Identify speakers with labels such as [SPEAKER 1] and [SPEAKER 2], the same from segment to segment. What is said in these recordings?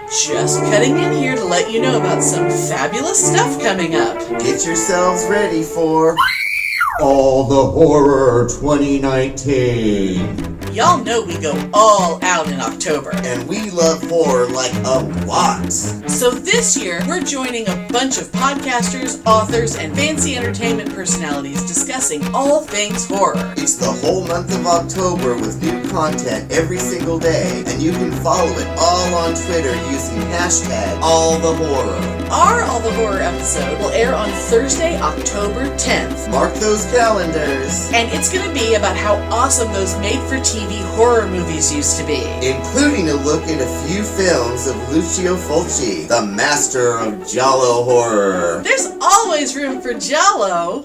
[SPEAKER 1] Just cutting in here to let you know about some fabulous stuff coming up.
[SPEAKER 2] Get yourselves ready for All the Horror 2019.
[SPEAKER 1] Y'all know we go all out in October.
[SPEAKER 2] And we love horror like a lot.
[SPEAKER 1] So this year, we're joining a bunch of podcasters, authors, and fancy entertainment personalities discussing all things horror.
[SPEAKER 2] It's the whole month of October with new content every single day, and you can follow it all on Twitter using hashtag #AllTheHorror.
[SPEAKER 1] Our All the Horror episode will air on Thursday, October 10th.
[SPEAKER 2] Mark those calendars.
[SPEAKER 1] And it's going to be about how awesome those made-for-TV horror movies used to be.
[SPEAKER 2] Including a look at a few films of Lucio Fulci, the master of giallo horror.
[SPEAKER 1] There's always room for giallo.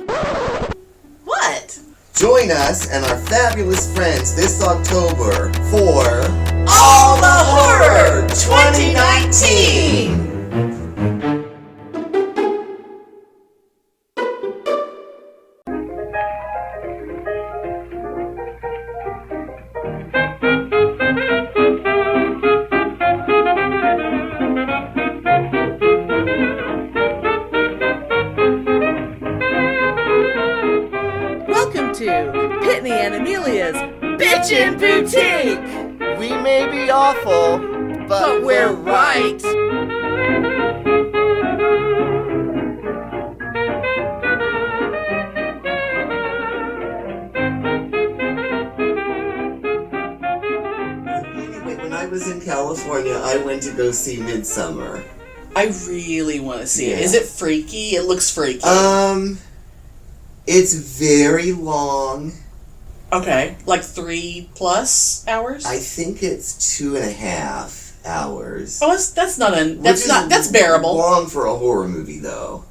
[SPEAKER 1] What?
[SPEAKER 2] Join us and our fabulous friends this October for
[SPEAKER 1] All the Horror 2019! Pitney and Amelia's Bitchin' Boutique!
[SPEAKER 2] We may be awful, but
[SPEAKER 1] we're right!
[SPEAKER 2] Anyway, when I was in California, I went to go see Midsommar.
[SPEAKER 1] I really want to see it. Is it freaky? It looks freaky.
[SPEAKER 2] It's very long.
[SPEAKER 1] Okay, like 3+ hours?
[SPEAKER 2] I think it's 2.5 hours.
[SPEAKER 1] Oh, that's bearable.
[SPEAKER 2] Long for a horror movie, though.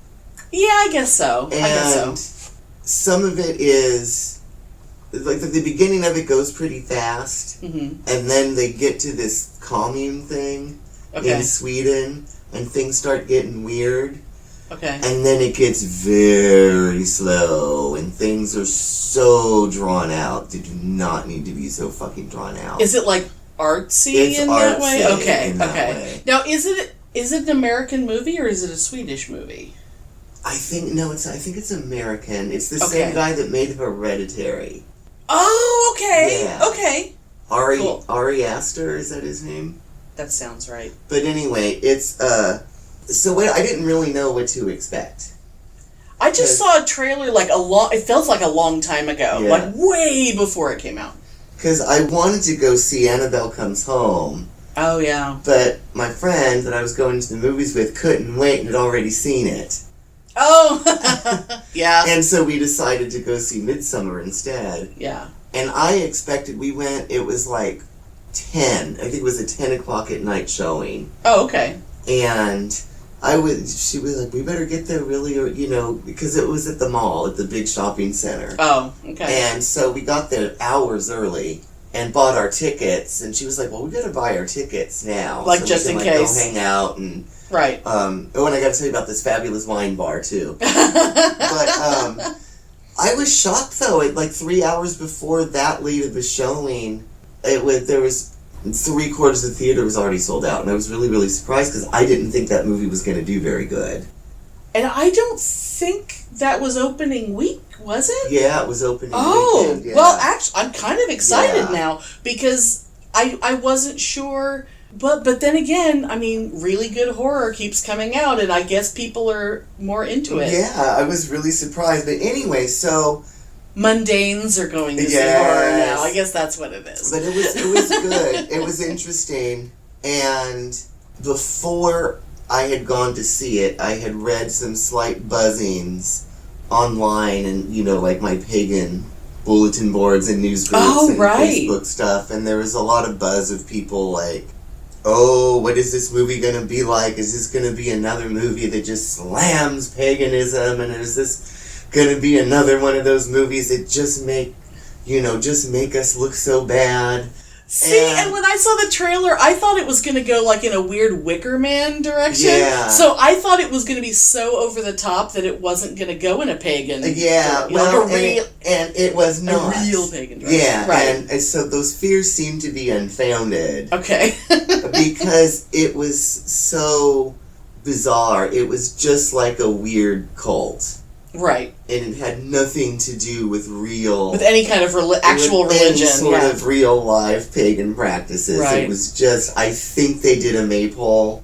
[SPEAKER 1] Yeah, I guess so.
[SPEAKER 2] And some of it is like the beginning of it goes pretty fast, and then they get to this commune thing in Sweden, and things start getting weird.
[SPEAKER 1] Okay.
[SPEAKER 2] And then it gets very slow, and things are so drawn out. They do not need to be so fucking drawn out.
[SPEAKER 1] Is it like artsy that way? Okay.
[SPEAKER 2] Way.
[SPEAKER 1] Now, is it an American movie or is it a Swedish movie?
[SPEAKER 2] I think it's American. It's the same guy that made Hereditary.
[SPEAKER 1] Oh, okay.
[SPEAKER 2] Yeah.
[SPEAKER 1] Okay.
[SPEAKER 2] Ari Aster, is that his name?
[SPEAKER 1] That sounds right.
[SPEAKER 2] But anyway, it's so I didn't really know what to expect.
[SPEAKER 1] I just saw a trailer it felt like a long time ago, like way before it came out.
[SPEAKER 2] Because I wanted to go see Annabelle Comes Home.
[SPEAKER 1] Oh, yeah.
[SPEAKER 2] But my friend that I was going to the movies with couldn't wait and had already seen it.
[SPEAKER 1] Oh, yeah.
[SPEAKER 2] And so we decided to go see Midsommar instead.
[SPEAKER 1] Yeah.
[SPEAKER 2] And I expected, it was like 10. I think it was a 10 o'clock at night showing.
[SPEAKER 1] Oh, okay.
[SPEAKER 2] And she was like, we better get there really, because it was at the mall, at the big shopping center.
[SPEAKER 1] Oh, okay.
[SPEAKER 2] And so we got there hours early and bought our tickets, and she was like, well, we better buy our tickets now.
[SPEAKER 1] Like, so just in case.
[SPEAKER 2] Go hang out and...
[SPEAKER 1] Right.
[SPEAKER 2] And I got to tell you about this fabulous wine bar, too. But, I was shocked, though, at like 3 hours before that late of a showing, there was 3/4 of the theater was already sold out, and I was really, really surprised because I didn't think that movie was going to do very good.
[SPEAKER 1] And I don't think that was opening week, was it?
[SPEAKER 2] Yeah, it was opening weekend. Yeah.
[SPEAKER 1] Well, actually, I'm kind of excited now because I wasn't sure, but then again, I mean, really good horror keeps coming out, and I guess people are more into it.
[SPEAKER 2] Yeah, I was really surprised, but anyway, so...
[SPEAKER 1] Mundanes are going to see horror now. I guess that's what it is.
[SPEAKER 2] But it was good. It was interesting. And before I had gone to see it, I had read some slight buzzings online and, like my pagan bulletin boards and news groups and Facebook stuff. And there was a lot of buzz of people like, oh, what is this movie going to be like? Is this going to be another movie that just slams paganism? And is this going to be another one of those movies that just make us look so bad?
[SPEAKER 1] See, and when I saw the trailer, I thought it was going to go like in a weird Wicker Man direction.
[SPEAKER 2] Yeah.
[SPEAKER 1] So I thought it was going to be so over the top that it wasn't going to go in a pagan.
[SPEAKER 2] Yeah, well, and it was not.
[SPEAKER 1] A real pagan direction.
[SPEAKER 2] Yeah,
[SPEAKER 1] right.
[SPEAKER 2] And so those fears seem to be unfounded.
[SPEAKER 1] Okay.
[SPEAKER 2] Because it was so bizarre. It was just like a weird cult.
[SPEAKER 1] Right.
[SPEAKER 2] And it had nothing to do with
[SPEAKER 1] any kind of actual religion.
[SPEAKER 2] Any sort of real life pagan practices.
[SPEAKER 1] Right.
[SPEAKER 2] It was just, I think they did a maypole.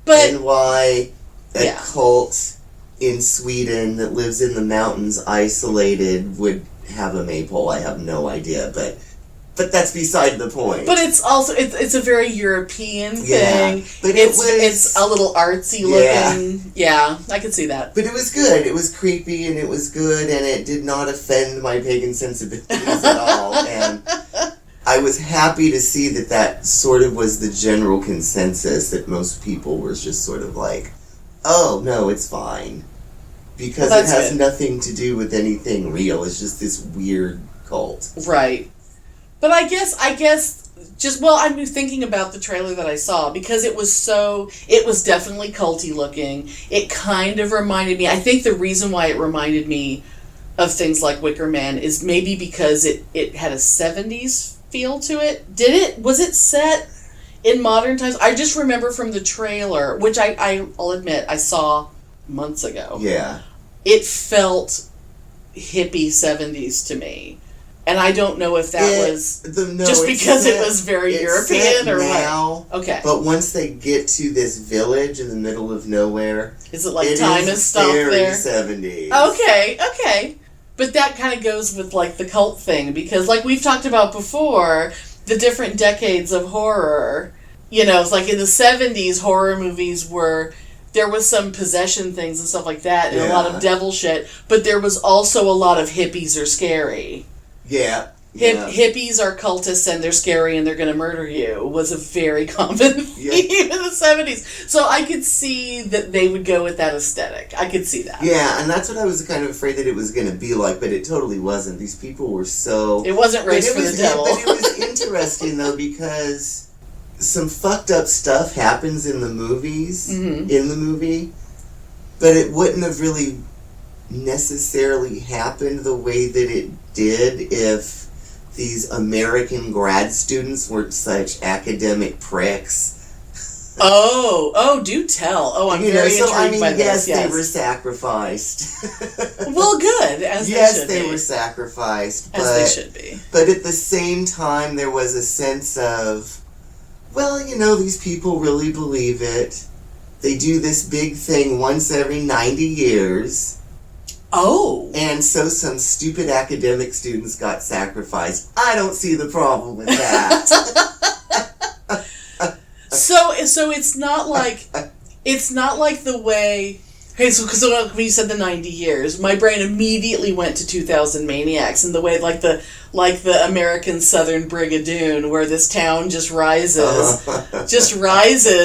[SPEAKER 1] But
[SPEAKER 2] and why a cult in Sweden that lives in the mountains isolated would have a maypole, I have no idea. But that's beside the point.
[SPEAKER 1] But it's also it's a very European thing.
[SPEAKER 2] Yeah, but
[SPEAKER 1] it's a little artsy looking. Yeah, I could see that.
[SPEAKER 2] But it was good. It was creepy and it was good and it did not offend my pagan sensibilities at all. And I was happy to see that sort of was the general consensus, that most people were just sort of like, oh no, it's fine. Because it has nothing to do with anything real. It's just this weird cult.
[SPEAKER 1] Right. But I guess I'm thinking about the trailer that I saw, because it was definitely culty looking. It kind of reminded me, I think the reason why it reminded me of things like Wicker Man is maybe because it had a 70s feel to it. Was it set in modern times? I just remember from the trailer, which I'll admit I saw months ago.
[SPEAKER 2] Yeah.
[SPEAKER 1] It felt hippie 70s to me. And I don't know if that was just because it was very European or
[SPEAKER 2] now,
[SPEAKER 1] what. Okay.
[SPEAKER 2] But once they get to this village in the middle of nowhere,
[SPEAKER 1] is it like time has stopped there?
[SPEAKER 2] 70s.
[SPEAKER 1] Okay. But that kind of goes with like the cult thing, because like we've talked about before, the different decades of horror. You know, it's like in the 70s, horror movies there was some possession things and stuff like that, and a lot of devil shit, but there was also a lot of hippies are scary.
[SPEAKER 2] Yeah.
[SPEAKER 1] Hippies are cultists and they're scary and they're going to murder you was a very common theme in the 70s. So I could see that they would go with that aesthetic. I could see that.
[SPEAKER 2] Yeah, and that's what I was kind of afraid that it was going to be like, but it totally wasn't. These people were so...
[SPEAKER 1] It wasn't race for the devil.
[SPEAKER 2] But it was interesting, though, because some fucked up stuff happens in the movies, in the movie, but it wouldn't have really necessarily happened the way that it did if these American grad students weren't such academic pricks.
[SPEAKER 1] Oh, do tell. Oh, I'm very intrigued by this.
[SPEAKER 2] Yes, they were sacrificed.
[SPEAKER 1] Well, good, as they should be.
[SPEAKER 2] Yes, they were sacrificed.
[SPEAKER 1] As they should be.
[SPEAKER 2] But at the same time, there was a sense of, well, these people really believe it. They do this big thing once every 90 years.
[SPEAKER 1] Oh.
[SPEAKER 2] And so some stupid academic students got sacrificed. I don't see the problem with that.
[SPEAKER 1] So it's not like the way. Okay, so because when you said the 90 years, my brain immediately went to 2000 Maniacs, and the way like the American Southern Brigadoon, where this town just rises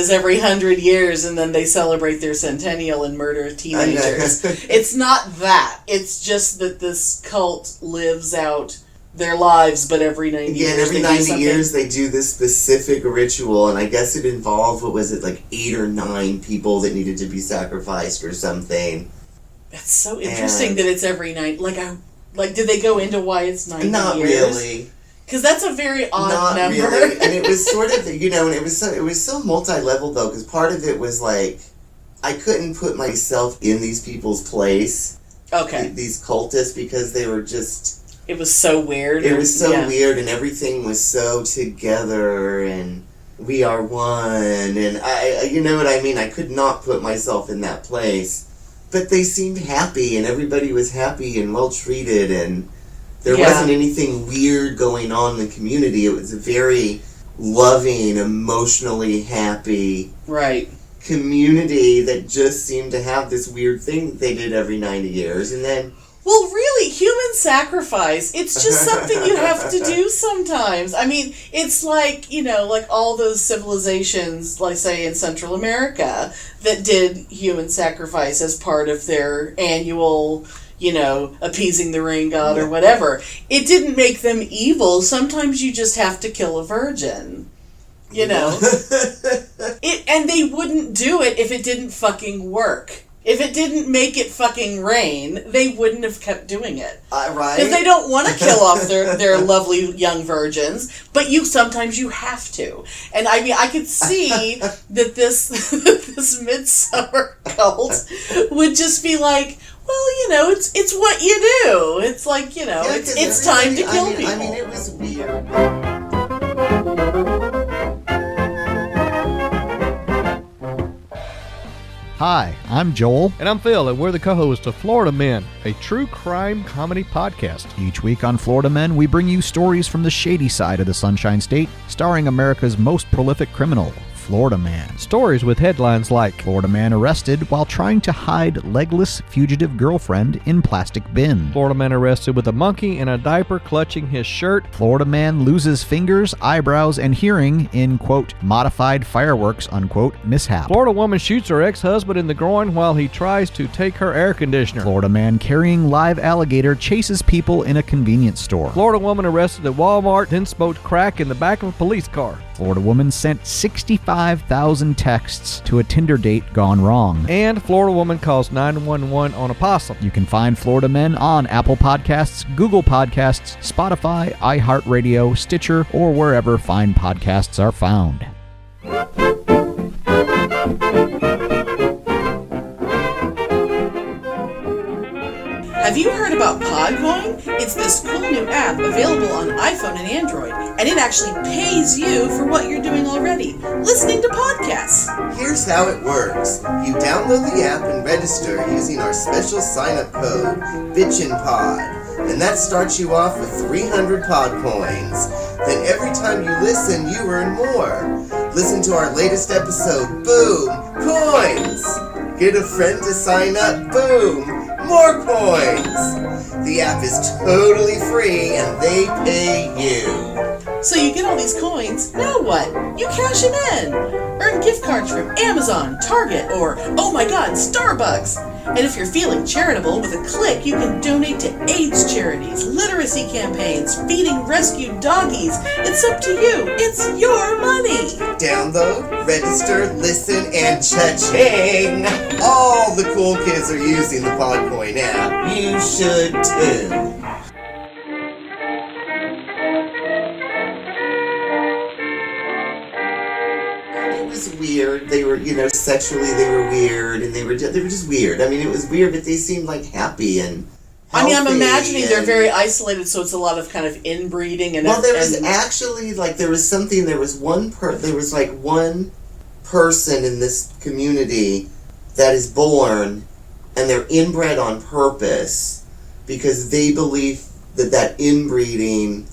[SPEAKER 1] every 100 years, and then they celebrate their centennial and murder teenagers. It's not that. It's just that this cult lives out their lives, but every 90 years.
[SPEAKER 2] Yeah, and every 90 years they do this specific ritual, and I guess it involved, 8 or 9 people that needed to be sacrificed or something.
[SPEAKER 1] That's so interesting that it's every night. Did they go into why it's 90
[SPEAKER 2] Not
[SPEAKER 1] years?
[SPEAKER 2] Not really.
[SPEAKER 1] Because that's a very odd number.
[SPEAKER 2] Not really. And it was sort of, and it was so multi-level, though, because part of it was like, I couldn't put myself in these people's place.
[SPEAKER 1] Okay.
[SPEAKER 2] These cultists, because they were just...
[SPEAKER 1] It was so weird.
[SPEAKER 2] It was so weird, and everything was so together, and we are one, and I you know what I mean? I could not put myself in that place. But they seemed happy, and everybody was happy and well-treated, and there wasn't anything weird going on in the community. It was a very loving, emotionally happy community that just seemed to have this weird thing that they did every 90 years, and then...
[SPEAKER 1] Well, really, human sacrifice, it's just something you have to do sometimes. I mean, it's like, like all those civilizations, like, say, in Central America, that did human sacrifice as part of their annual, appeasing the rain god or whatever. It didn't make them evil. Sometimes you just have to kill a virgin. And they wouldn't do it if it didn't fucking work. If it didn't make it fucking rain, they wouldn't have kept doing it.
[SPEAKER 2] Right?
[SPEAKER 1] Because they don't want to kill off their lovely young virgins, but sometimes you have to. And I mean, I could see that this Midsommar cult would just be like, well, it's what you do. It's like, it's time to kill people.
[SPEAKER 2] I mean, it was weird.
[SPEAKER 3] Hi, I'm Joel.
[SPEAKER 4] And I'm Phil, and we're the co-hosts of Florida Men, a true crime comedy podcast.
[SPEAKER 3] Each week on Florida Men, we bring you stories from the shady side of the Sunshine State, starring America's most prolific criminal, Florida Man.
[SPEAKER 4] Stories with headlines like
[SPEAKER 3] Florida Man arrested while trying to hide legless fugitive girlfriend in plastic bin.
[SPEAKER 4] Florida Man arrested with a monkey in a diaper clutching his shirt.
[SPEAKER 3] Florida Man loses fingers, eyebrows, and hearing in, quote, modified fireworks, unquote, mishap.
[SPEAKER 4] Florida woman shoots her ex-husband in the groin while he tries to take her air conditioner.
[SPEAKER 3] Florida Man carrying live alligator chases people in a convenience store.
[SPEAKER 4] Florida woman arrested at Walmart, then smoked crack in the back of a police car.
[SPEAKER 3] Florida woman sent 65,000 texts to a Tinder date gone wrong.
[SPEAKER 4] And Florida woman calls 911 on a possum.
[SPEAKER 3] You can find Florida Men on Apple Podcasts, Google Podcasts, Spotify, iHeartRadio, Stitcher, or wherever fine podcasts are found.
[SPEAKER 1] Have you heard about Pagan? It's this cool new app available on iPhone and Android, and it actually pays you for what you're doing already, listening to podcasts.
[SPEAKER 2] Here's how it works. You download the app and register using our special sign-up code, BitchinPod, and that starts you off with 300 pod coins. Then every time you listen, you earn more. Listen to our latest episode, boom, coins! Get a friend to sign up, boom! More coins! The app is totally free and they pay you.
[SPEAKER 1] So you get all these coins, now what? You cash them in! Earn gift cards from Amazon, Target, or, oh my god, Starbucks! And if you're feeling charitable, with a click you can donate to AIDS charities, literacy campaigns, feeding rescued doggies. It's up to you. It's your money.
[SPEAKER 2] Download, register, listen, and cha-ching! All the cool kids are using the Podcoin app. You should too. Weird. They were, sexually they were weird, and they were just weird. I mean, it was weird, but they seeed like happy and healthy.
[SPEAKER 1] I mean, I'm imagining they're very isolated, so it's a lot of kind of inbreeding and.
[SPEAKER 2] Well, there was actually there was one person in this community that is born, and they're inbred on purpose because they believe that inbreeding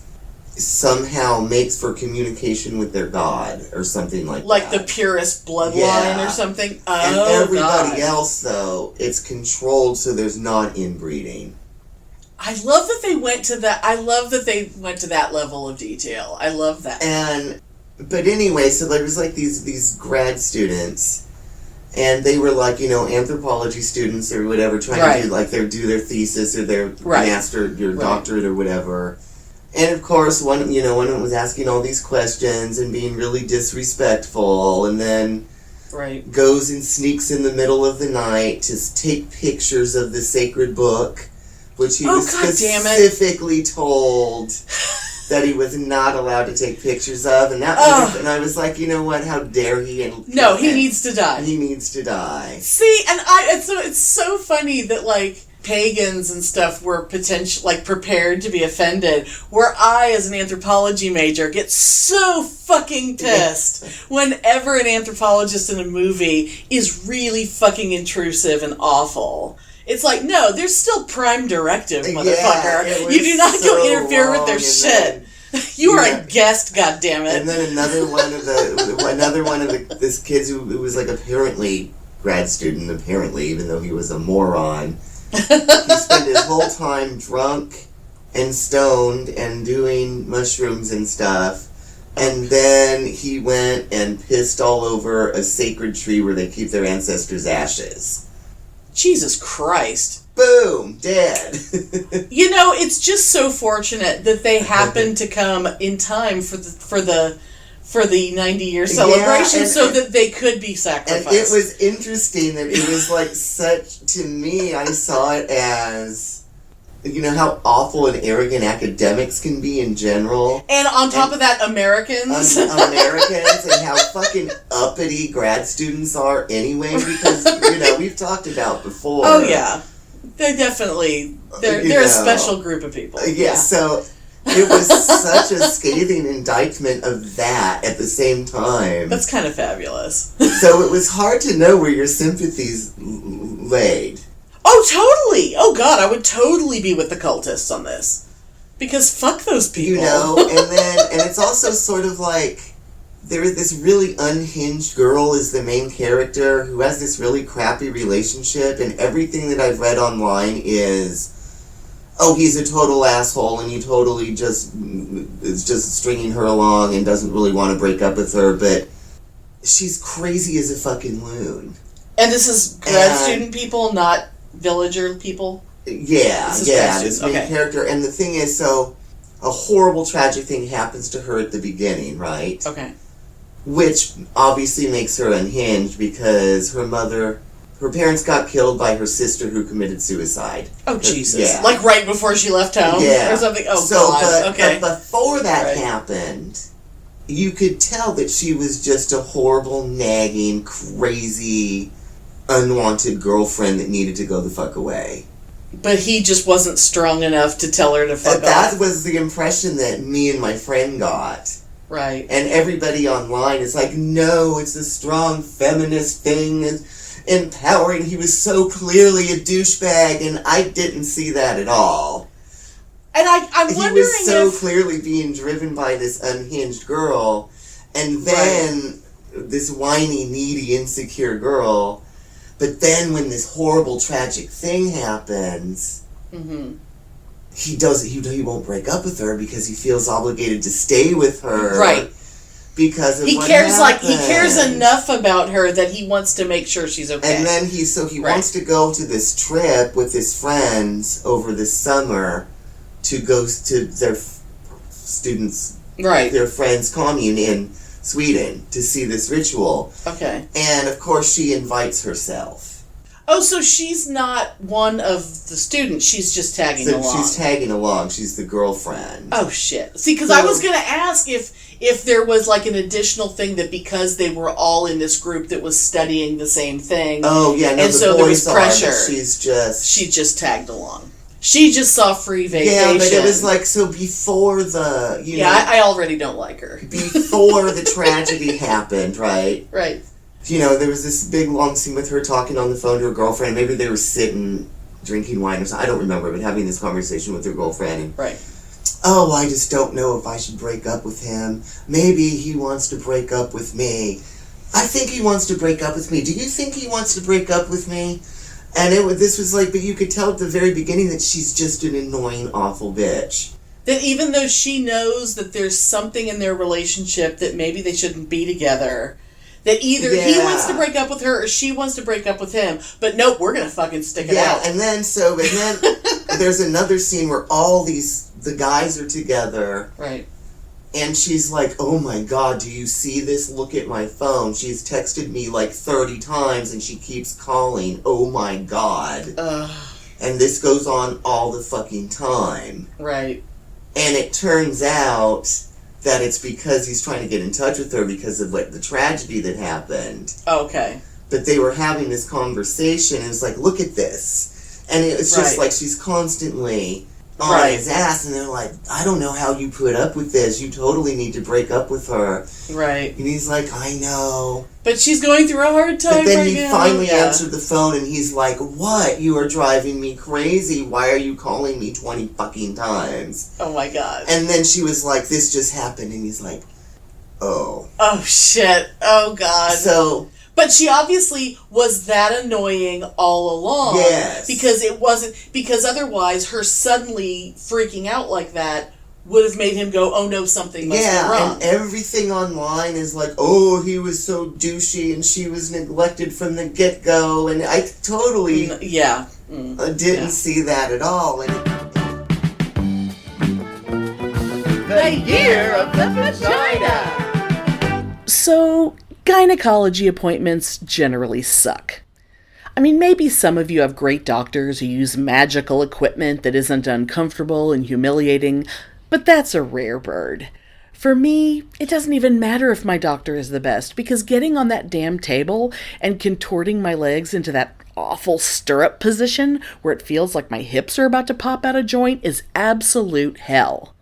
[SPEAKER 2] somehow makes for communication with their god or something like that.
[SPEAKER 1] Like the purest bloodline or something.
[SPEAKER 2] And everybody else, though, it's controlled so there's not inbreeding.
[SPEAKER 1] I love that they went to that. I love that they went to that level of detail. I love that.
[SPEAKER 2] But anyway, so there was these grad students, and they were anthropology students or whatever, trying to do their thesis or their master, your doctorate or whatever. And of course, one of them was asking all these questions and being really disrespectful, and then goes and sneaks in the middle of the night to take pictures of the sacred book, which he was specifically told that he was not allowed to take pictures of, and and I was like, you know what? How dare he?
[SPEAKER 1] No, he needs to die.
[SPEAKER 2] He needs to die.
[SPEAKER 1] See, and it's so funny that pagans and stuff were prepared to be offended, where I, as an anthropology major, get so fucking pissed whenever an anthropologist in a movie is really fucking intrusive and awful. It's like, no, there's still prime directive, motherfucker.
[SPEAKER 2] Yeah,
[SPEAKER 1] you do not go interfere with their shit. You are a guest, goddammit.
[SPEAKER 2] And then another one of this kids who was apparently grad student, even though he was a moron. He spent his whole time drunk and stoned and doing mushrooms and stuff, and then he went and pissed all over a sacred tree where they keep their ancestors' ashes.
[SPEAKER 1] Jesus Christ.
[SPEAKER 2] Boom, dead.
[SPEAKER 1] You know, it's just so fortunate that they happened to come in time for the 90-year celebration, so that they could be sacrificed.
[SPEAKER 2] And it was interesting that it was like such, to me, I saw it as, you know, how awful and arrogant academics can be in general.
[SPEAKER 1] And on top of that, Americans.
[SPEAKER 2] Americans, and how fucking uppity grad students are anyway, because, you know, we've talked about before.
[SPEAKER 1] Oh, yeah. They definitely, they're a special group of people.
[SPEAKER 2] Yeah, so it was such a scathing indictment of that at the same time.
[SPEAKER 1] That's kind of fabulous.
[SPEAKER 2] So it was hard to know where your sympathies laid.
[SPEAKER 1] Oh, totally! Oh, God, I would totally be with the cultists on this. Because fuck those people.
[SPEAKER 2] You know, and it's also sort of like, there is this really unhinged girl is the main character who has this really crappy relationship, and everything that I've read online is, oh, he's a total asshole, and he totally is just stringing her along and doesn't really want to break up with her, but she's crazy as a fucking loon.
[SPEAKER 1] And this is grad student people, not villager people?
[SPEAKER 2] Yeah, this main character. And the thing is, so, a horrible, tragic thing happens to her at the beginning, right?
[SPEAKER 1] Okay.
[SPEAKER 2] Which obviously makes her unhinged because her parents got killed by her sister who committed suicide.
[SPEAKER 1] Oh, Jesus.
[SPEAKER 2] Yeah.
[SPEAKER 1] Like right before she left home?
[SPEAKER 2] Yeah.
[SPEAKER 1] Or something? Oh,
[SPEAKER 2] so,
[SPEAKER 1] God. Okay.
[SPEAKER 2] But before that happened, you could tell that she was just a horrible, nagging, crazy, unwanted girlfriend that needed to go the fuck away.
[SPEAKER 1] But he just wasn't strong enough to tell her to fuck off.
[SPEAKER 2] That was the impression that me and my friend got.
[SPEAKER 1] Right.
[SPEAKER 2] And everybody online is like, no, it's a strong feminist thing, and empowering. He was so clearly a douchebag, and I didn't see that at all.
[SPEAKER 1] And I'm wondering if...
[SPEAKER 2] He was so clearly being driven by this unhinged girl, and then this whiny, needy, insecure girl. But then when this horrible, tragic thing happens... Mm-hmm. He won't break up with her because he feels obligated to stay with her.
[SPEAKER 1] Right.
[SPEAKER 2] Because of
[SPEAKER 1] he
[SPEAKER 2] what
[SPEAKER 1] cares
[SPEAKER 2] happened.
[SPEAKER 1] He cares enough about her that he wants to make sure she's okay.
[SPEAKER 2] And then he wants to go to this trip with his friends over this summer to go to their students, their friends' commune in Sweden to see this ritual.
[SPEAKER 1] Okay.
[SPEAKER 2] And of course she invites herself.
[SPEAKER 1] Oh, so she's not one of the students. She's just tagging along.
[SPEAKER 2] She's tagging along. She's the girlfriend.
[SPEAKER 1] Oh, shit. See, because I was going to ask if there was, like, an additional thing that because they were all in this group that was studying the same thing.
[SPEAKER 2] Oh, yeah. No,
[SPEAKER 1] and so there was pressure.
[SPEAKER 2] She
[SPEAKER 1] just tagged along. She just saw free vacation.
[SPEAKER 2] Yeah, but it was like, so before the,
[SPEAKER 1] I already don't like her.
[SPEAKER 2] Before the tragedy happened, right?
[SPEAKER 1] Right.
[SPEAKER 2] You know, there was this big long scene with her talking on the phone to her girlfriend. Maybe they were sitting, drinking wine or something. I don't remember, but having this conversation with her girlfriend. And,
[SPEAKER 1] right.
[SPEAKER 2] Oh, I just don't know if I should break up with him. Maybe he wants to break up with me. I think he wants to break up with me. Do you think he wants to break up with me? And this was like, but you could tell at the very beginning that she's just an annoying, awful bitch.
[SPEAKER 1] That even though she knows that there's something in their relationship that maybe they shouldn't be together... That either he wants to break up with her or she wants to break up with him. But nope, we're going to fucking stick it out.
[SPEAKER 2] And then there's another scene where all the guys are together.
[SPEAKER 1] Right.
[SPEAKER 2] And she's like, oh my God, do you see this? Look at my phone. She's texted me like 30 times and she keeps calling. Oh my God. And this goes on all the fucking time.
[SPEAKER 1] Right.
[SPEAKER 2] And it turns out... that it's because he's trying to get in touch with her because of the tragedy that happened.
[SPEAKER 1] Okay.
[SPEAKER 2] But they were having this conversation and it's like, look at this. And it was just like she's constantly on his ass and they're like, I don't know how you put up with this. You totally need to break up with her.
[SPEAKER 1] Right.
[SPEAKER 2] And he's like, I know.
[SPEAKER 1] But she's going through a hard time
[SPEAKER 2] But then he finally answered the phone and he's like, what? You are driving me crazy. Why are you calling me 20 fucking times?
[SPEAKER 1] Oh my God.
[SPEAKER 2] And then she was like, this just happened. And he's like, oh.
[SPEAKER 1] Oh shit. Oh God.
[SPEAKER 2] So...
[SPEAKER 1] But she obviously was that annoying all along.
[SPEAKER 2] Yes.
[SPEAKER 1] Because otherwise her suddenly freaking out like that would have made him go, oh no, something must be wrong.
[SPEAKER 2] And everything online is like, oh, he was so douchey and she was neglected from the get-go, and I totally didn't see that at all. And
[SPEAKER 5] The Year of the Vagina!
[SPEAKER 1] So, gynecology appointments generally suck. I mean, maybe some of you have great doctors who use magical equipment that isn't uncomfortable and humiliating, but that's a rare bird. For me, it doesn't even matter if my doctor is the best, because getting on that damn table and contorting my legs into that awful stirrup position where it feels like my hips are about to pop out of joint is absolute hell.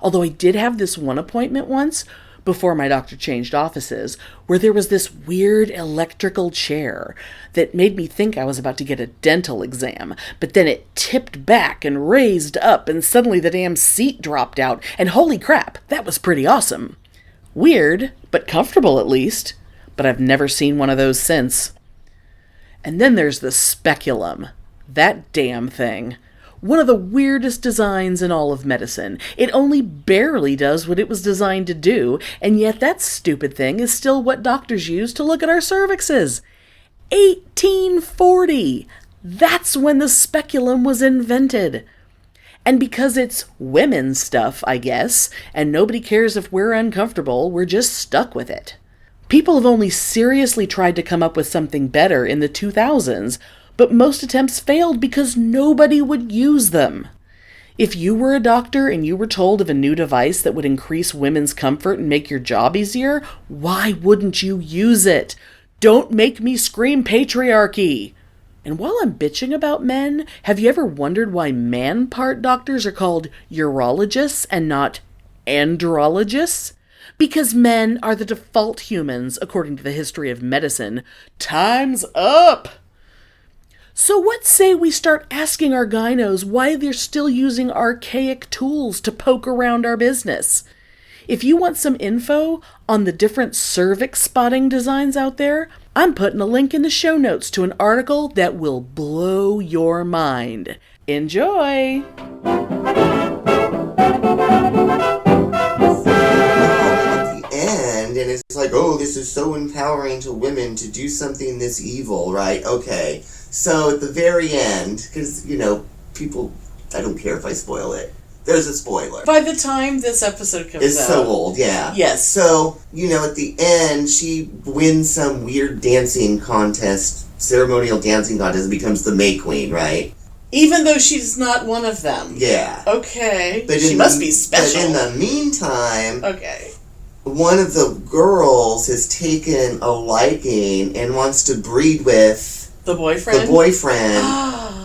[SPEAKER 1] Although I did have this one appointment once, before my doctor changed offices, where there was this weird electrical chair that made me think I was about to get a dental exam, but then it tipped back and raised up, and suddenly the damn seat dropped out, and holy crap, that was pretty awesome. Weird, but comfortable at least, but I've never seen one of those since. And then there's the speculum. That damn thing. One of the weirdest designs in all of medicine. It only barely does what it was designed to do, and yet that stupid thing is still what doctors use to look at our cervixes. 1840! That's when the speculum was invented. And because it's women's stuff, I guess, and nobody cares if we're uncomfortable, we're just stuck with it. People have only seriously tried to come up with something better in the 2000s, but most attempts failed because nobody would use them. If you were a doctor and you were told of a new device that would increase women's comfort and make your job easier, why wouldn't you use it? Don't make me scream patriarchy! And while I'm bitching about men, have you ever wondered why man-part doctors are called urologists and not andrologists? Because men are the default humans, according to the history of medicine. Time's up! So what say we start asking our gynos why they're still using archaic tools to poke around our business? If you want some info on the different cervix spotting designs out there, I'm putting a link in the show notes to an article that will blow your mind. Enjoy!
[SPEAKER 2] And it's like, oh, this is so empowering to women to do something this evil, right? Okay. So at the very end, because, people, I don't care if I spoil it. There's a spoiler.
[SPEAKER 1] By the time this episode comes
[SPEAKER 2] it's
[SPEAKER 1] out.
[SPEAKER 2] so old, yeah.
[SPEAKER 1] Yes.
[SPEAKER 2] So, at the end, she wins some weird dancing contest, ceremonial dancing contest, and becomes the May Queen, right?
[SPEAKER 1] Even though she's not one of them.
[SPEAKER 2] Yeah.
[SPEAKER 1] Okay. But she must be special.
[SPEAKER 2] But in the meantime...
[SPEAKER 1] Okay.
[SPEAKER 2] One of the girls has taken a liking and wants to breed with...
[SPEAKER 1] The boyfriend?
[SPEAKER 2] The boyfriend.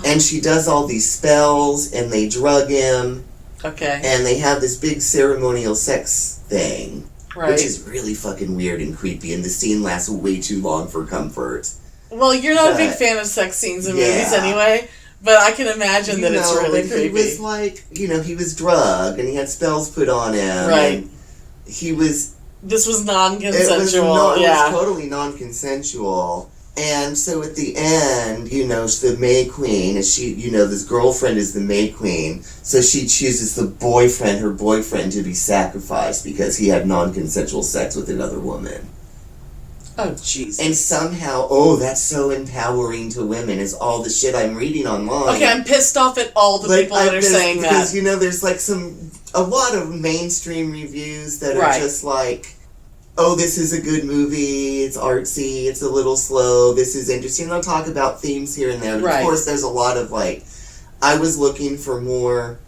[SPEAKER 2] And she does all these spells, and they drug him.
[SPEAKER 1] Okay.
[SPEAKER 2] And they have this big ceremonial sex thing.
[SPEAKER 1] Right.
[SPEAKER 2] Which is really fucking weird and creepy, and the scene lasts way too long for comfort.
[SPEAKER 1] Well, you're not a big fan of sex scenes in movies anyway, but I can imagine that it's really creepy.
[SPEAKER 2] He was like, he was drugged, and he had spells put on him.
[SPEAKER 1] Right.
[SPEAKER 2] And he was...
[SPEAKER 1] This was non-consensual.
[SPEAKER 2] It was totally non-consensual. And so at the end, the May Queen, this girlfriend is the May Queen, so she chooses her boyfriend to be sacrificed because he had non-consensual sex with another woman.
[SPEAKER 1] Oh, Jesus.
[SPEAKER 2] And somehow, that's so empowering to women is all the shit I'm reading online.
[SPEAKER 1] Okay, I'm pissed off at all the people that are saying that.
[SPEAKER 2] Because, there's like a lot of mainstream reviews that are just like, oh, this is a good movie, it's artsy, it's a little slow, this is interesting. They'll talk about themes here and there. But of course, there's a lot of I was looking for more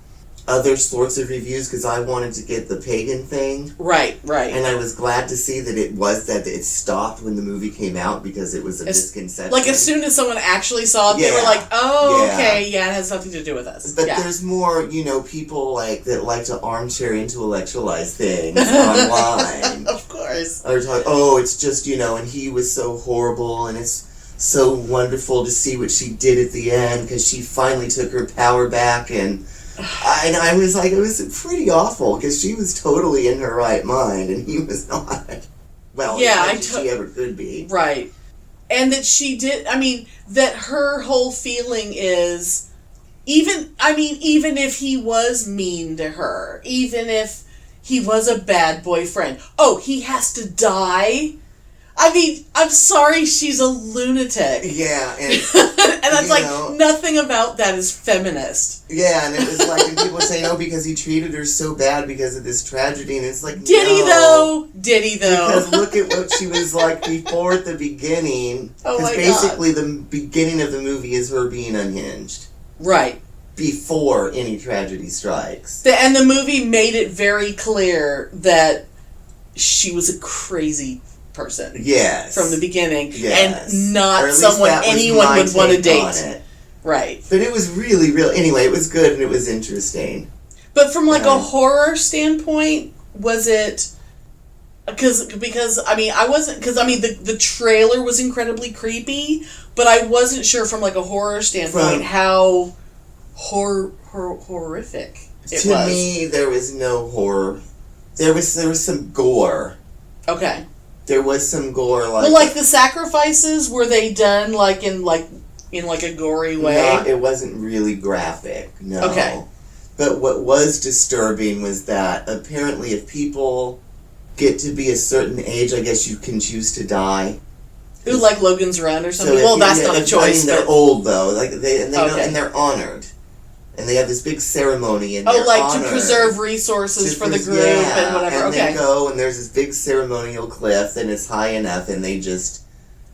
[SPEAKER 2] other sorts of reviews because I wanted to get the Pagan thing. Right. And I was glad to see that it stopped when the movie came out because it was a misconception.
[SPEAKER 1] Like, as soon as someone actually saw it, they were like, oh, okay, it has nothing to do with us.
[SPEAKER 2] But there's more, people that like to armchair intellectualize things online.
[SPEAKER 1] Of course.
[SPEAKER 2] Or talk, it's just, and he was so horrible, and it's so wonderful to see what she did at the end because she finally took her power back, and I was like, it was pretty awful because she was totally in her right mind and he was not. Well, she ever could be.
[SPEAKER 1] Right. And that she did, that her whole feeling is, even if he was mean to her, even if he was a bad boyfriend, he has to die? I mean, I'm sorry, she's a lunatic.
[SPEAKER 2] Yeah, and
[SPEAKER 1] and that's nothing about that is feminist.
[SPEAKER 2] Yeah, and it was like, and people say, because he treated her so bad because of this tragedy, and it's like,
[SPEAKER 1] Did he though?
[SPEAKER 2] Because look at what she was like before at the beginning. Because basically the beginning of the movie is her being unhinged.
[SPEAKER 1] Right.
[SPEAKER 2] Before any tragedy strikes.
[SPEAKER 1] And the movie made it very clear that she was a crazy person.
[SPEAKER 2] Yes.
[SPEAKER 1] From the beginning.
[SPEAKER 2] Yes.
[SPEAKER 1] And not someone anyone would want to date. Right.
[SPEAKER 2] But it was really, it was good and it was interesting.
[SPEAKER 1] But from a horror standpoint, was it... Because I wasn't... Because, the trailer was incredibly creepy, but I wasn't sure from, a horror standpoint how horrific it was.
[SPEAKER 2] To me, there was no horror. There was some gore.
[SPEAKER 1] Okay.
[SPEAKER 2] There was some gore,
[SPEAKER 1] the sacrifices, were they done, in a gory way?
[SPEAKER 2] No, it wasn't really graphic, no.
[SPEAKER 1] Okay.
[SPEAKER 2] But what was disturbing was that apparently if people get to be a certain age, I guess you can choose to die.
[SPEAKER 1] Ooh, like Logan's Run or something? Well, that's not a choice.
[SPEAKER 2] They're old, though. And they're honored. And they have this big ceremony, and
[SPEAKER 1] to preserve resources for the group and whatever.
[SPEAKER 2] And they go, and there's this big ceremonial cliff, and it's high enough, and they just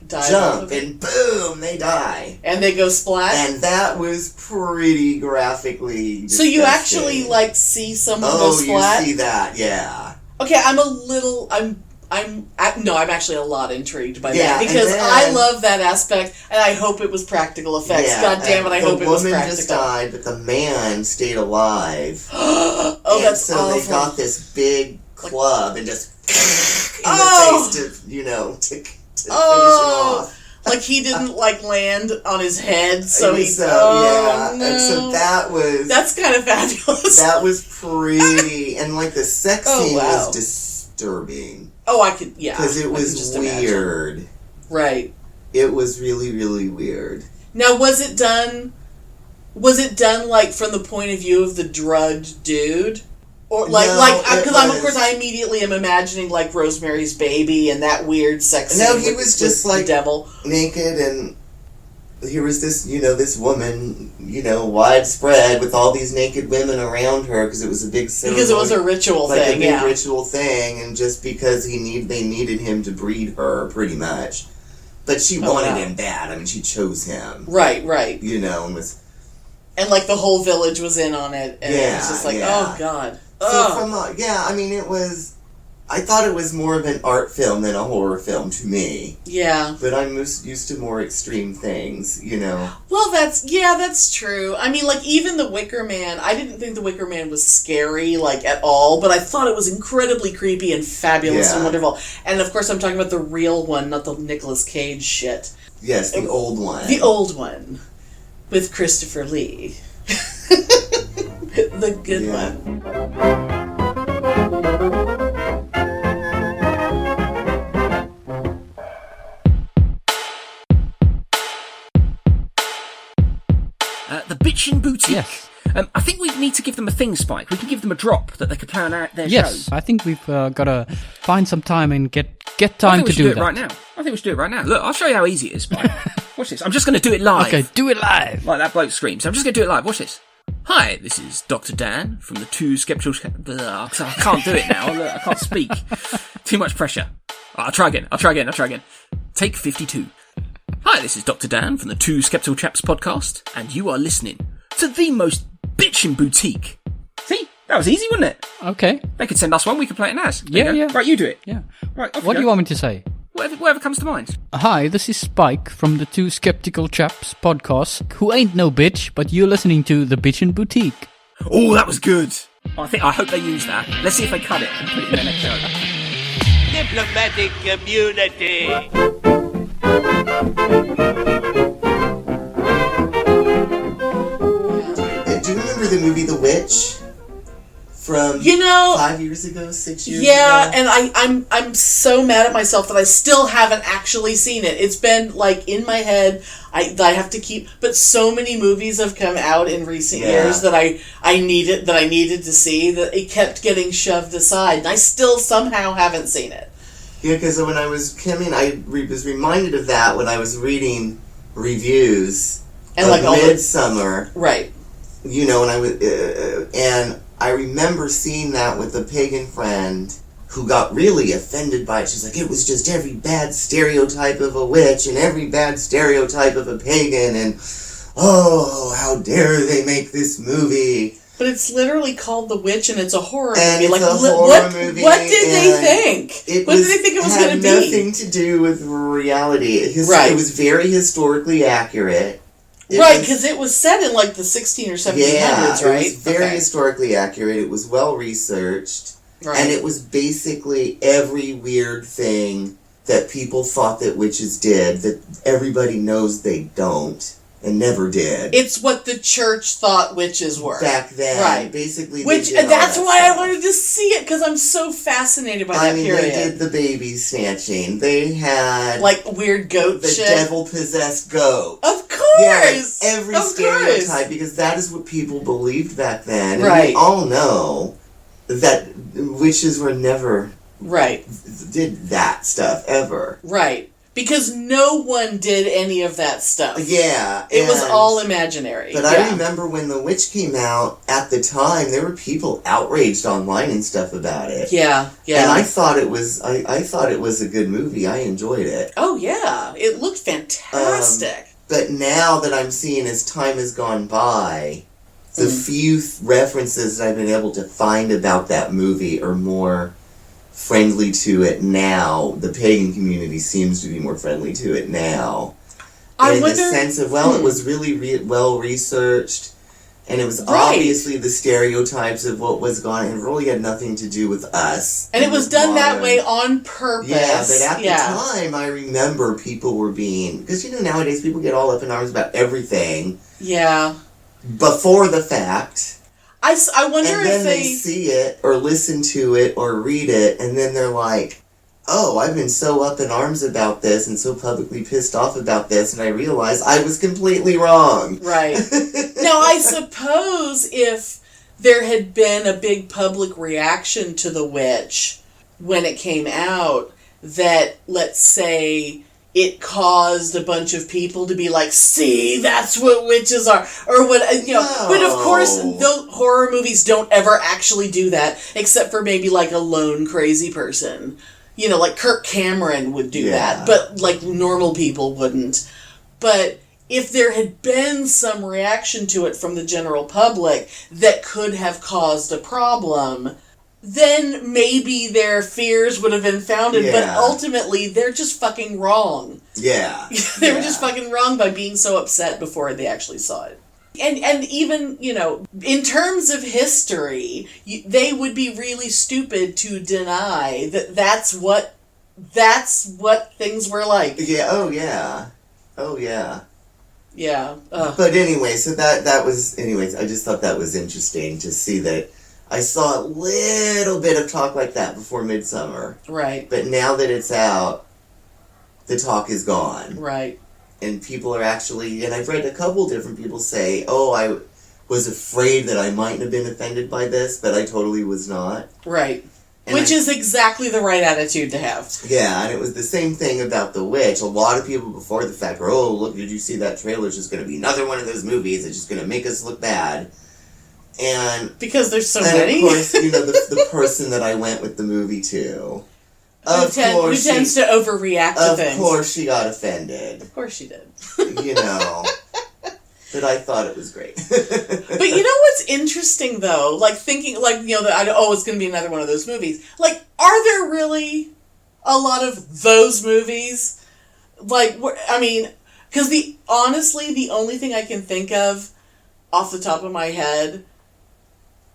[SPEAKER 2] jump, and boom, they die.
[SPEAKER 1] And they go splat?
[SPEAKER 2] And that was pretty graphically disgusting.
[SPEAKER 1] So you actually, see someone go splat?
[SPEAKER 2] Oh, you see that, yeah.
[SPEAKER 1] Okay, I'm actually a lot intrigued by that, because I love that aspect, and I hope it was practical effects.
[SPEAKER 2] Yeah,
[SPEAKER 1] God damn it, I hope it was practical.
[SPEAKER 2] The woman just died, but the man stayed alive.
[SPEAKER 1] That's
[SPEAKER 2] so
[SPEAKER 1] awful.
[SPEAKER 2] they got this big club and just in the face to finish him off.
[SPEAKER 1] He didn't land on his head, so he.
[SPEAKER 2] No.
[SPEAKER 1] And
[SPEAKER 2] so
[SPEAKER 1] that's kind of fabulous.
[SPEAKER 2] That was pretty, and the sex scene was disturbing.
[SPEAKER 1] Oh, I could, yeah.
[SPEAKER 2] Because it was weird.
[SPEAKER 1] Imagine. Right.
[SPEAKER 2] It was really, really weird.
[SPEAKER 1] Now, was it done from the point of view of the drugged dude? Or because of course I immediately am imagining Rosemary's Baby and that weird sex scene.
[SPEAKER 2] No, he was just
[SPEAKER 1] the devil
[SPEAKER 2] naked, and here was this this woman widespread with all these naked women around her because it was a big ceremony.
[SPEAKER 1] Because it was a ritual thing,
[SPEAKER 2] a big ritual thing, and just because they needed him to breed her pretty much, but she wanted him bad. I mean, she chose him. Right. And was.
[SPEAKER 1] And the whole village was in on it, and it was just oh god.
[SPEAKER 2] So it was. I thought it was more of an art film than a horror film to me. Yeah. But I'm used to more extreme things,
[SPEAKER 1] Well, that's true. I mean, even The Wicker Man, I didn't think The Wicker Man was scary, at all, but I thought it was incredibly creepy and fabulous and wonderful. And, of course, I'm talking about the real one, not the Nicolas Cage shit.
[SPEAKER 2] Yes, the old one.
[SPEAKER 1] The old one. With Christopher Lee. The good one.
[SPEAKER 6] The Bitchin' Boutique.
[SPEAKER 3] Yes.
[SPEAKER 6] I think we need to give them a thing, Spike. We can give them a drop that they could plan out their show.
[SPEAKER 3] Yes, I think we've got to find some time and get time to do that.
[SPEAKER 6] Right now. I think we should do it right now. Look, I'll show you how easy it is, Spike. Watch this. I'm just going to do it live.
[SPEAKER 3] Okay, do it live.
[SPEAKER 6] Like that bloke screams. I'm just going to do it live. Watch this. Hi, this is Dr. Dan from the two Skeptical Chaps. I can't do it now. Look, I can't speak. Too much pressure. I'll try again. Take 52. Hi, this is Dr. Dan from the two Skeptical Chaps podcast, and you are listening to the most bitchin' boutique. See? That was easy, wasn't it?
[SPEAKER 3] Okay.
[SPEAKER 6] They could send us one, we could play it in ours.
[SPEAKER 3] Yeah.
[SPEAKER 6] Right, you do it.
[SPEAKER 3] Yeah.
[SPEAKER 6] Right,
[SPEAKER 3] what do you want me to say?
[SPEAKER 6] Whatever comes to mind.
[SPEAKER 3] Hi, this is Spike from the two Skeptical Chaps podcast, who ain't no bitch, but you're listening to the Bitchin' Boutique.
[SPEAKER 6] Oh, that was good. I hope they use that. Let's see if they cut it and put it in their next show.
[SPEAKER 5] Diplomatic community.
[SPEAKER 2] Do you remember the movie The Witch? From 5 years ago, 6 years
[SPEAKER 1] yeah,
[SPEAKER 2] ago.
[SPEAKER 1] and I'm so mad at myself that I still haven't actually seen it. It's been like in my head. I have to keep, but so many movies have come out in recent years that I needed to see that it kept getting shoved aside, and I still somehow haven't seen it.
[SPEAKER 2] Yeah, because when I was coming, I was reminded of that when I was reading reviews
[SPEAKER 1] and
[SPEAKER 2] of
[SPEAKER 1] like
[SPEAKER 2] Midsommar.
[SPEAKER 1] Right.
[SPEAKER 2] You know, and I was, and I remember seeing that with a pagan friend who got really offended by it. She's like, it was just every bad stereotype of a witch and every bad stereotype of a pagan, and oh, how dare they make this movie.
[SPEAKER 1] But it's literally called The Witch, and it's a horror
[SPEAKER 2] and
[SPEAKER 1] movie.
[SPEAKER 2] It's a horror movie.
[SPEAKER 1] What did they think? What did they think it was going to be?
[SPEAKER 2] It had nothing to do with reality. It was very historically accurate.
[SPEAKER 1] Because it was set in like the 16 or 1700s, right?
[SPEAKER 2] It was very historically accurate. It was well researched. Right. And it was basically every weird thing that people thought that witches did that everybody knows they don't. And never did.
[SPEAKER 1] It's what the church thought witches were.
[SPEAKER 2] Back then.
[SPEAKER 1] Right.
[SPEAKER 2] Basically,
[SPEAKER 1] that's why I wanted to see it, because I'm so fascinated by that period.
[SPEAKER 2] They did the baby snatching. They had...
[SPEAKER 1] like, weird goat shit.
[SPEAKER 2] The devil-possessed goat.
[SPEAKER 1] Of course!
[SPEAKER 2] Yeah, every stereotype, because that is what people believed back then.
[SPEAKER 1] Right.
[SPEAKER 2] And we all know that witches were never...
[SPEAKER 1] Right.
[SPEAKER 2] Did that stuff, ever.
[SPEAKER 1] Right. Because no one did any of that stuff.
[SPEAKER 2] Yeah.
[SPEAKER 1] It was all imaginary.
[SPEAKER 2] But I remember when The Witch came out, at the time, there were people outraged online and stuff about it.
[SPEAKER 1] Yeah, yeah.
[SPEAKER 2] And I thought it was a good movie. I enjoyed it.
[SPEAKER 1] Oh, yeah. It looked fantastic.
[SPEAKER 2] But now that I'm seeing as time has gone by, the few references that I've been able to find about that movie are more friendly to it now. The pagan community seems to be more friendly to it now. In the sense of, it was really well researched, and it was obviously the stereotypes of what was going on. It really had nothing to do with us.
[SPEAKER 1] And it was done that way on purpose.
[SPEAKER 2] Yeah, but at the time, I remember people were being... Because, nowadays people get all up in arms about everything.
[SPEAKER 1] Yeah.
[SPEAKER 2] Before the fact...
[SPEAKER 1] I wonder
[SPEAKER 2] if
[SPEAKER 1] then
[SPEAKER 2] they see it, or listen to it, or read it, and then they're like, oh, I've been so up in arms about this, and so publicly pissed off about this, and I realized I was completely wrong.
[SPEAKER 1] Right. Now, I suppose if there had been a big public reaction to The Witch when it came out, that, let's say... it caused a bunch of people to be like, see, that's what witches are. Or what,
[SPEAKER 2] No.
[SPEAKER 1] But of course, horror movies don't ever actually do that, except for maybe like a lone crazy person. Like Kirk Cameron would do that, but like normal people wouldn't. But if there had been some reaction to it from the general public that could have caused a problem... then maybe their fears would have been founded, but ultimately they're just fucking wrong.
[SPEAKER 2] Yeah.
[SPEAKER 1] They were just fucking wrong by being so upset before they actually saw it. And even, in terms of history, they would be really stupid to deny that that's what things were like.
[SPEAKER 2] Yeah, oh yeah. Oh yeah.
[SPEAKER 1] Yeah.
[SPEAKER 2] But anyway, so that was, I just thought that was interesting to see that. I saw a little bit of talk like that before Midsommar.
[SPEAKER 1] Right.
[SPEAKER 2] But now that it's out, the talk is gone.
[SPEAKER 1] Right.
[SPEAKER 2] And people are actually... And I've read a couple different people say, oh, I was afraid that I mightn't have been offended by this, but I totally was not.
[SPEAKER 1] Right. Which is exactly the right attitude to have.
[SPEAKER 2] Yeah, and it was the same thing about The Witch. A lot of people before the fact were, oh, look, did you see that trailer? It's just going to be another one of those movies. It's just going to make us look bad. And
[SPEAKER 1] because there's so many.
[SPEAKER 2] And of course, the person that I went with the movie to,
[SPEAKER 1] who tends to overreact to things.
[SPEAKER 2] Of course, she got offended.
[SPEAKER 1] Of course, she did.
[SPEAKER 2] But I thought it was great.
[SPEAKER 1] But you know what's interesting though? Like thinking, it's going to be another one of those movies. Like, are there really a lot of those movies? Like, because honestly, the only thing I can think of off the top of my head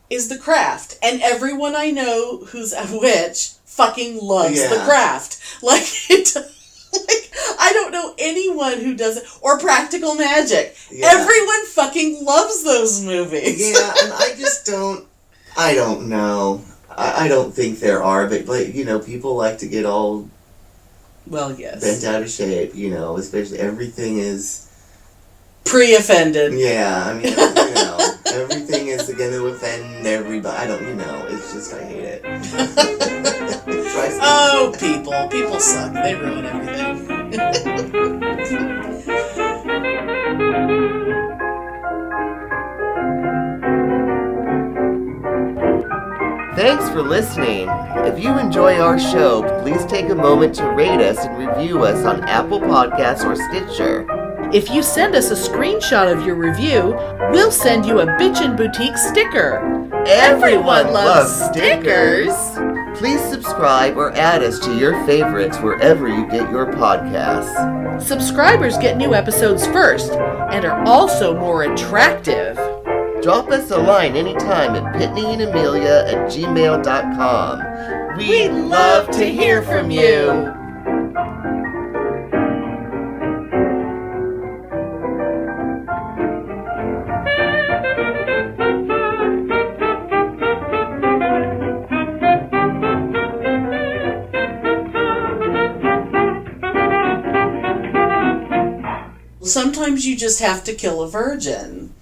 [SPEAKER 1] is The Craft. And everyone I know who's a witch fucking loves The Craft. I don't know anyone who doesn't. Or Practical Magic. Yeah. Everyone fucking loves those movies.
[SPEAKER 2] Yeah, and I just don't... I don't know. I don't think there are, but people like to get all
[SPEAKER 1] yes.
[SPEAKER 2] bent out of shape, especially everything is...
[SPEAKER 1] Pre-offended.
[SPEAKER 2] Yeah, I mean, everything is going to offend everybody. I don't, it's just, I hate it.
[SPEAKER 1] Oh, people suck. They ruin everything.
[SPEAKER 2] Thanks for listening. If you enjoy our show, please take a moment to rate us and review us on Apple Podcasts or Stitcher.
[SPEAKER 1] If you send us a screenshot of your review, we'll send you a Bitchin' Boutique sticker. Everyone loves stickers!
[SPEAKER 2] Please subscribe or add us to your favorites wherever you get your podcasts.
[SPEAKER 1] Subscribers get new episodes first and are also more attractive.
[SPEAKER 2] Drop us a line anytime at pitneyandamelia@gmail.com.
[SPEAKER 1] We'd love to hear from you. Sometimes you just have to kill a virgin.